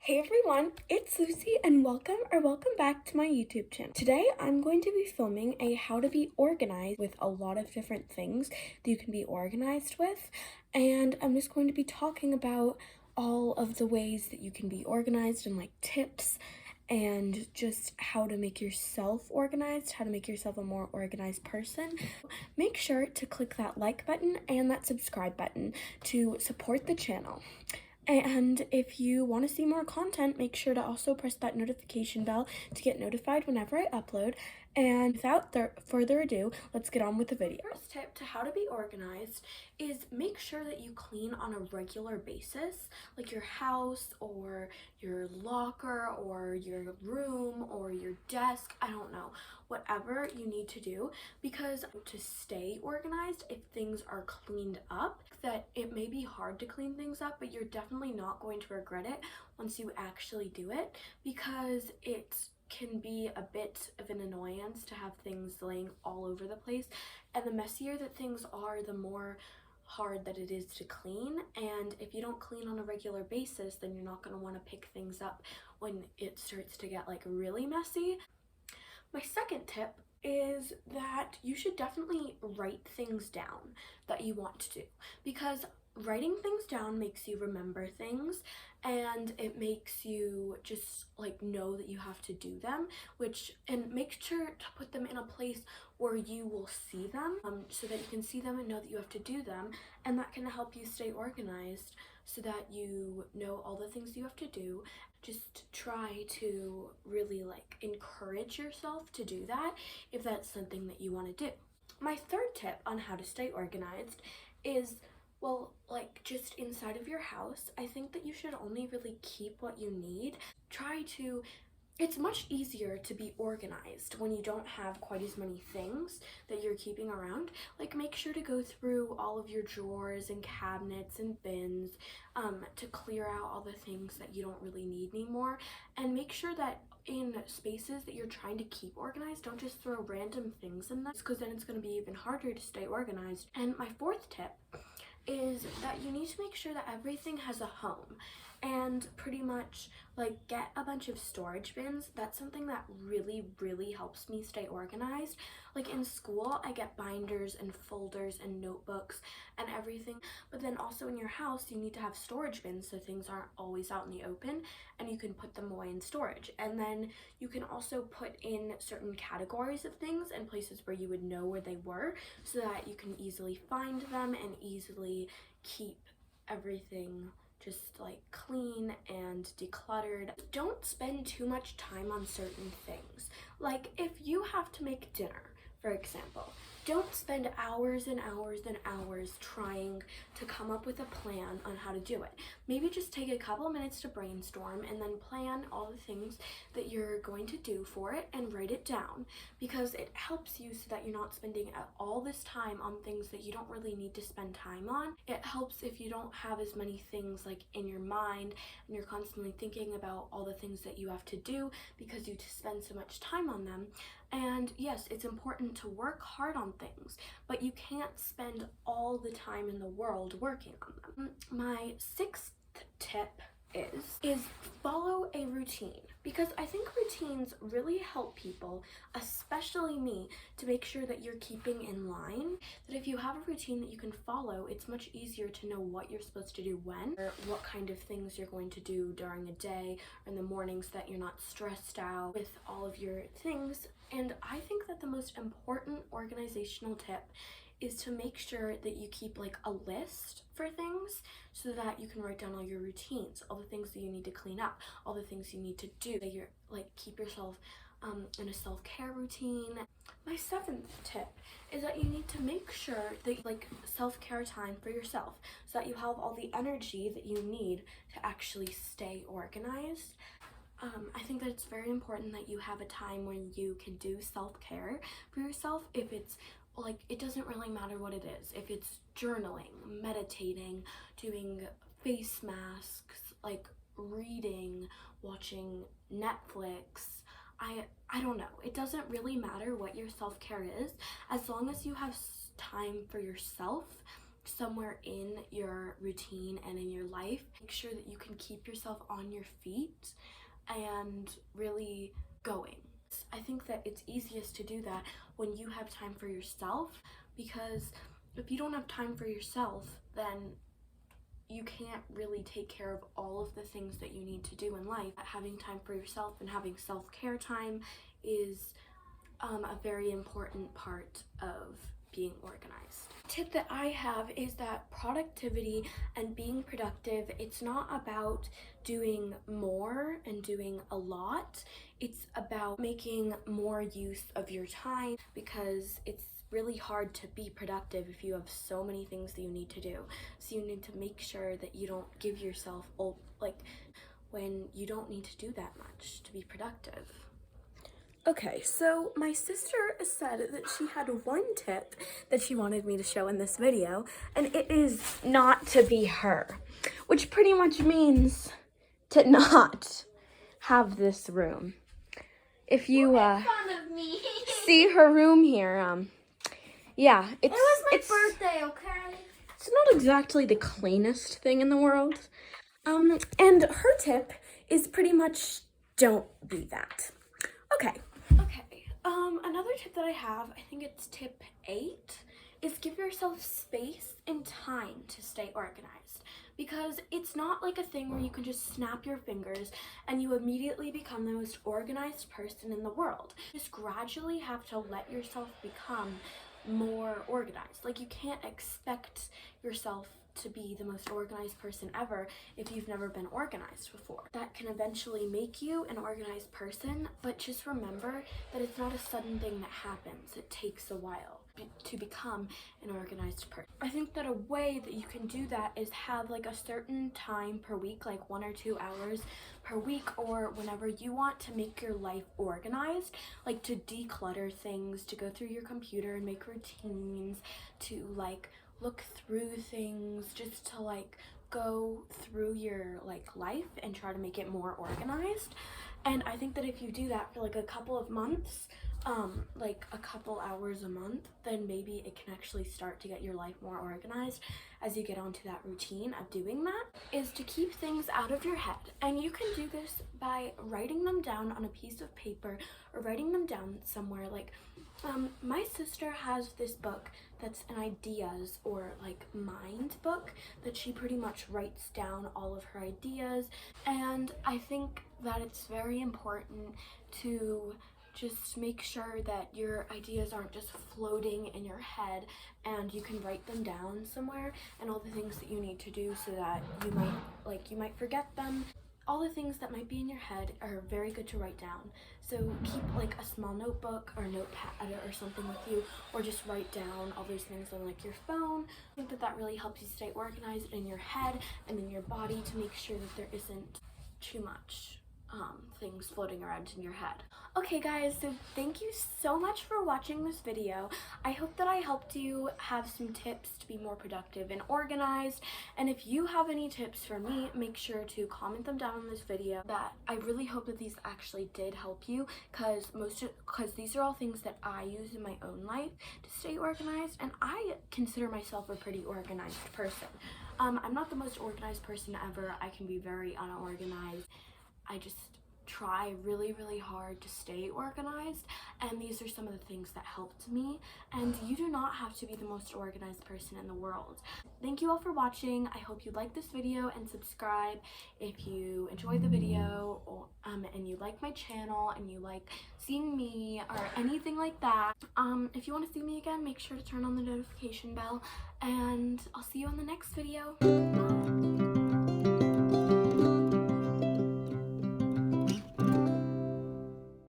Hey everyone, it's Lucy and welcome back to my YouTube channel. Today I'm going to be filming a how to be organized with a lot of different things that you can be organized with, and I'm just going to be talking about all of the ways that you can be organized and like tips and just how to make yourself organized, how to make yourself a more organized person. Make sure to click that like button and that subscribe button to support the channel. And if you want to see more content, make sure to also press that notification bell to get notified whenever I upload. And without further ado, let's get on with the video. First tip to how to be organized is make sure that you clean on a regular basis, like your house or your locker or your room or your desk, I don't know, whatever you need to do, because to stay organized, if things are cleaned up, that it may be hard to clean things up, but you're definitely not going to regret it once you actually do it, because it can be a bit of an annoyance to have things laying all over the place, and the messier that things are, the more hard that it is to clean. And if you don't clean on a regular basis, then you're not going to want to pick things up when it starts to get like really messy. My second tip is that you should definitely write things down that you want to do, because writing things down makes you remember things and it makes you just like know that you have to do them, and make sure to put them in a place where you will see them, so that you can see them and know that you have to do them, and that can help you stay organized so that you know all the things you have to do. Just try to really like encourage yourself to do that if that's something that you want to do. My third tip on how to stay organized is, well, like just inside of your house, I think that you should only really keep what you need. It's much easier to be organized when you don't have quite as many things that you're keeping around. Like, make sure to go through all of your drawers and cabinets and bins to clear out all the things that you don't really need anymore. And make sure that in spaces that you're trying to keep organized, don't just throw random things in them, because then it's going to be even harder to stay organized. And my fourth tip is that you need to make sure that everything has a home, and pretty much like get a bunch of storage bins. That's something that really helps me stay organized. Like in school, I get binders and folders and notebooks and everything, but then also in your house you need to have storage bins so things aren't always out in the open and you can put them away in storage. And then you can also put in certain categories of things and places where you would know where they were, so that you can easily find them and easily keep everything just like clean and decluttered. Don't spend too much time on certain things. Like if you have to make dinner, for example, don't spend hours and hours and hours trying to come up with a plan on how to do it. Maybe just take a couple of minutes to brainstorm and then plan all the things that you're going to do for it and write it down, because it helps you so that you're not spending all this time on things that you don't really need to spend time on. It helps if you don't have as many things like in your mind and you're constantly thinking about all the things that you have to do because you spend so much time on them. And yes, it's important to work hard on things, but you can't spend all the time in the world working on them. My sixth tip is follow a routine, because I think routines really help people, especially me, to make sure that you're keeping in line. That if you have a routine that you can follow, it's much easier to know what you're supposed to do when, or what kind of things you're going to do during a day or in the morning, so that you're not stressed out with all of your things. And I think that the most important organizational tip is to make sure that you keep like a list for things, so that you can write down all your routines, all the things that you need to clean up, all the things you need to do, that you're like keep yourself in a self-care routine. My seventh tip is that you need to make sure that you like self-care time for yourself, so that you have all the energy that you need to actually stay organized. I think that it's very important that you have a time when you can do self-care for yourself. If it's like, it doesn't really matter what it is. If it's journaling, meditating, doing face masks, like reading, watching Netflix, I don't know. It doesn't really matter what your self-care is, as long as you have time for yourself somewhere in your routine and in your life. Make sure that you can keep yourself on your feet and really going. I think that it's easiest to do that when you have time for yourself, because if you don't have time for yourself, then you can't really take care of all of the things that you need to do in life. Having time for yourself and having self-care time is a very important part of being organized. Tip that I have is that productivity and being productive, it's not about doing more and doing a lot. It's about making more use of your time, because it's really hard to be productive if you have so many things that you need to do. So you need to make sure that you don't give yourself when you don't need to do that much to be productive. Okay, so my sister said that she had one tip that she wanted me to show in this video, and it is not to be her, which pretty much means to not have this room. If you see her room here, yeah, it was my birthday, okay? It's not exactly the cleanest thing in the world. And her tip is pretty much don't be that. Okay, another tip that I have, I think it's tip 8, is give yourself space and time to stay organized. Because it's not like a thing where you can just snap your fingers and you immediately become the most organized person in the world. You just gradually have to let yourself become more organized. Like, you can't expect yourself to be the most organized person ever if you've never been organized before. That can eventually make you an organized person, but just remember that it's not a sudden thing that happens. It takes a while to become an organized person. I think that a way that you can do that is have like a certain time per week, like 1 or 2 hours per week, or whenever you want, to make your life organized, like to declutter things, to go through your computer and make routines, to like look through things, just to like go through your like life and try to make it more organized. And I think that if you do that for like a couple of months, like a couple hours a month, then maybe it can actually start to get your life more organized as you get onto that routine of doing that, is to keep things out of your head. And you can do this by writing them down on a piece of paper or writing them down somewhere. Like, my sister has this book that's an ideas or like mind book that she pretty much writes down all of her ideas. And I think that it's very important to just make sure that your ideas aren't just floating in your head, and you can write them down somewhere, and all the things that you need to do, so that you might forget them. All the things that might be in your head are very good to write down. So keep like a small notebook or notepad or something with you, or just write down all those things on like your phone. I think that that really helps you stay organized in your head and in your body, to make sure that there isn't too much things floating around in your head. Okay guys, so thank you so much for watching this video. I hope that I helped you have some tips to be more productive and organized. And if you have any tips for me, make sure to comment them down in this video. That I really hope that these actually did help you, because these are all things that I use in my own life to stay organized, and I consider myself a pretty organized person. I'm not the most organized person ever. I can be very unorganized. I just try really, really hard to stay organized, and these are some of the things that helped me. And you do not have to be the most organized person in the world. Thank you all for watching. I hope you like this video and subscribe if you enjoyed the video, or, and you like my channel and you like seeing me or anything like that. If you want to see me again, make sure to turn on the notification bell, and I'll see you on the next video. Bye.